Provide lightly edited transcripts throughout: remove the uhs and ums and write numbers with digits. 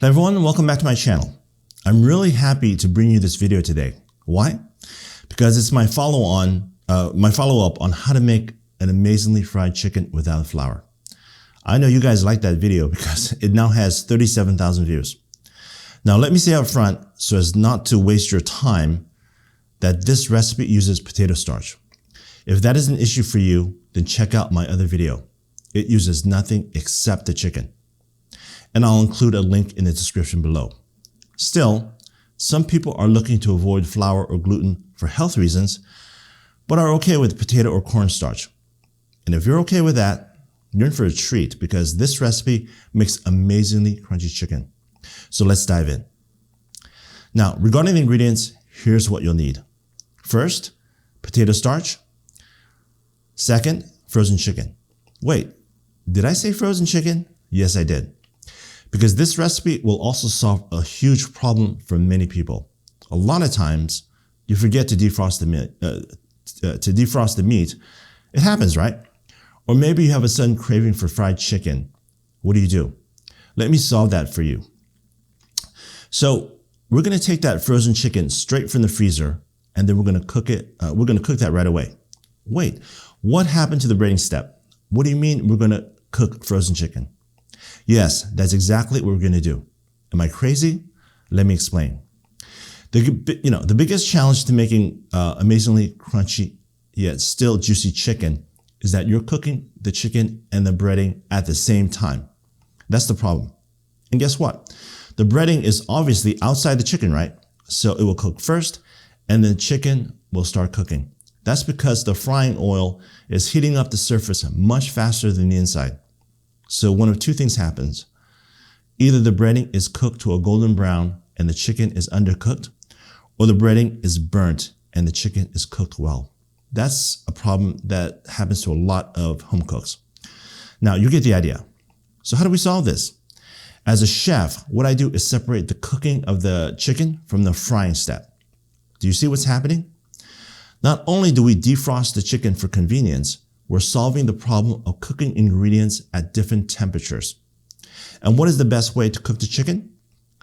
Hello everyone, welcome back to my channel. I'm really happy to bring you this video today. Why? Because it's my follow-up on how to make an amazingly fried chicken without flour. I know you guys like that video because it now has 37,000 views. Now let me say up front, so as not to waste your time, that this recipe uses potato starch. If that is an issue for you, then check out my other video. It uses nothing except the chicken. And I'll include a link in the description below. Still, some people are looking to avoid flour or gluten for health reasons, but are okay with potato or cornstarch. And if you're okay with that, you're in for a treat because this recipe makes amazingly crunchy chicken. So let's dive in. Now, regarding the ingredients, here's what you'll need. First, potato starch. Second, frozen chicken. Wait, did I say frozen chicken? Yes, I did. Because this recipe will also solve a huge problem for many people. A lot of times, you forget to defrost the meat. It happens, right? Or maybe you have a sudden craving for fried chicken. What do? Let me solve that for you. So we're going to take that frozen chicken straight from the freezer, and then we're going to cook it. We're going to cook that right away. Wait, what happened to the breading step? What do you mean we're going to cook frozen chicken? Yes, that's exactly what we're going to do. Am I crazy? Let me explain. The biggest challenge to making amazingly crunchy yet still juicy chicken is that you're cooking the chicken and the breading at the same time. That's the problem. And guess what? The breading is obviously outside the chicken, right? So it will cook first and then chicken will start cooking. That's because the frying oil is heating up the surface much faster than the inside. So one of two things happens. Either the breading is cooked to a golden brown and the chicken is undercooked, or the breading is burnt and the chicken is cooked well. That's a problem that happens to a lot of home cooks. Now you get the idea. So how do we solve this? As a chef, what I do is separate the cooking of the chicken from the frying step. Do you see what's happening? Not only do we defrost the chicken for convenience, we're solving the problem of cooking ingredients at different temperatures. And what is the best way to cook the chicken?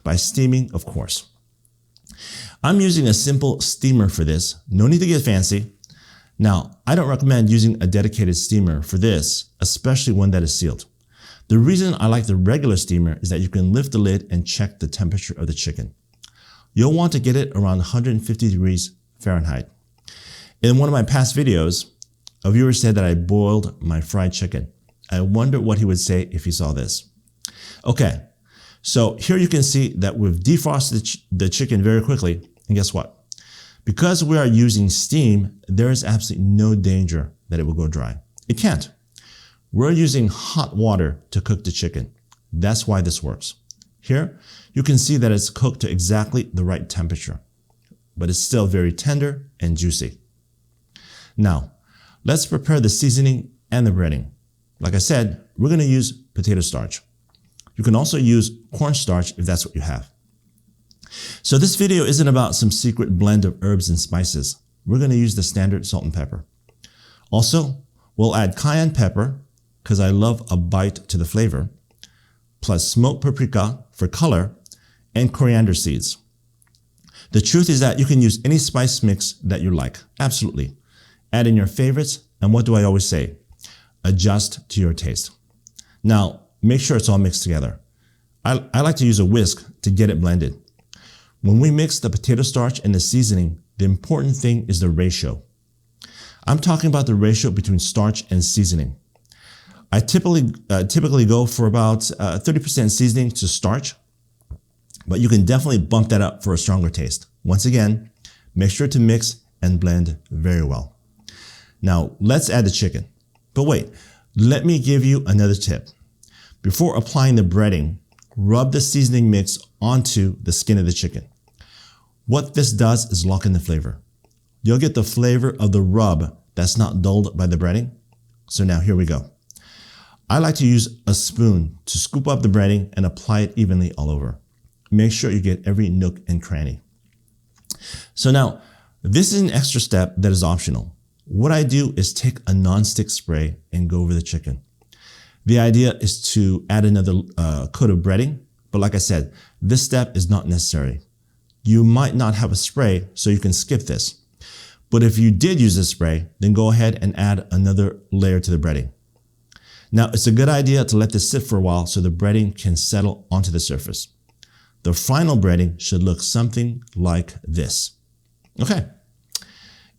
By steaming, of course. I'm using a simple steamer for this. No need to get fancy. Now, I don't recommend using a dedicated steamer for this, especially one that is sealed. The reason I like the regular steamer is that you can lift the lid and check the temperature of the chicken. You'll want to get it around 150 degrees Fahrenheit. In one of my past videos, a viewer said that I boiled my fried chicken. I wonder what he would say if he saw this. Okay, so here you can see that we've defrosted the chicken very quickly. And guess what? Because we are using steam, there is absolutely no danger that it will go dry. It can't. We're using hot water to cook the chicken. That's why this works. Here, you can see that it's cooked to exactly the right temperature, but it's still very tender and juicy. Now, let's prepare the seasoning and the breading. Like I said, we're going to use potato starch. You can also use cornstarch if that's what you have. So this video isn't about some secret blend of herbs and spices. We're going to use the standard salt and pepper. Also, we'll add cayenne pepper because I love a bite to the flavor, plus smoked paprika for color and coriander seeds. The truth is that you can use any spice mix that you like. Absolutely. Add in your favorites, and what do I always say? Adjust to your taste. Now, make sure it's all mixed together. I like to use a whisk to get it blended. When we mix the potato starch and the seasoning, the important thing is the ratio. I'm talking about the ratio between starch and seasoning. I typically go for about 30% seasoning to starch, but you can definitely bump that up for a stronger taste. Once again, make sure to mix and blend very well. Now, let's add the chicken. But wait, let me give you another tip. Before applying the breading, rub the seasoning mix onto the skin of the chicken. What this does is lock in the flavor. You'll get the flavor of the rub that's not dulled by the breading. So now here we go. I like to use a spoon to scoop up the breading and apply it evenly all over. Make sure you get every nook and cranny. So now, this is an extra step that is optional. What I do is take a non-stick spray and go over the chicken. The idea is to add another coat of breading But like I said, this step is not necessary. You might not have a spray, so you can skip this. But if you did use a spray, then go ahead and add another layer to the breading. Now, it's a good idea to let this sit for a while so the breading can settle onto the surface. The final breading should look something like this. Okay,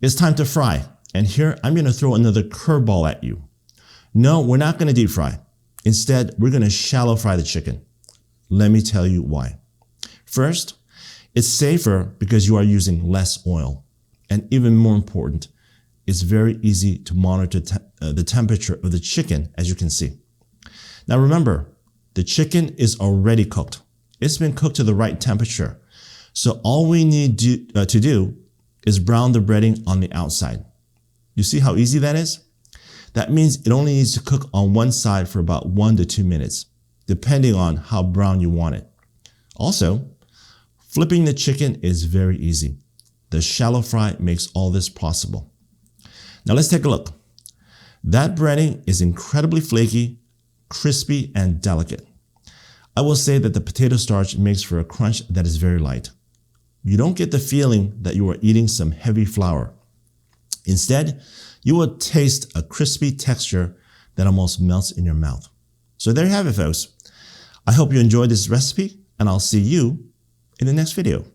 it's time to fry. And here, I'm going to throw another curveball at you. No, we're not going to deep fry. Instead, we're going to shallow fry the chicken. Let me tell you why. First, it's safer because you are using less oil. And even more important, it's very easy to monitor the temperature of the chicken, as you can see. Now remember, the chicken is already cooked. It's been cooked to the right temperature. So all we need to do is brown the breading on the outside. You see how easy that is? That means it only needs to cook on one side for about 1 to 2 minutes, depending on how brown you want it. Also, flipping the chicken is very easy. The shallow fry makes all this possible. Now let's take a look. That breading is incredibly flaky, crispy, and delicate. I will say that the potato starch makes for a crunch that is very light. You don't get the feeling that you are eating some heavy flour. Instead, you will taste a crispy texture that almost melts in your mouth. So there you have it, folks. I hope you enjoyed this recipe, and I'll see you in the next video.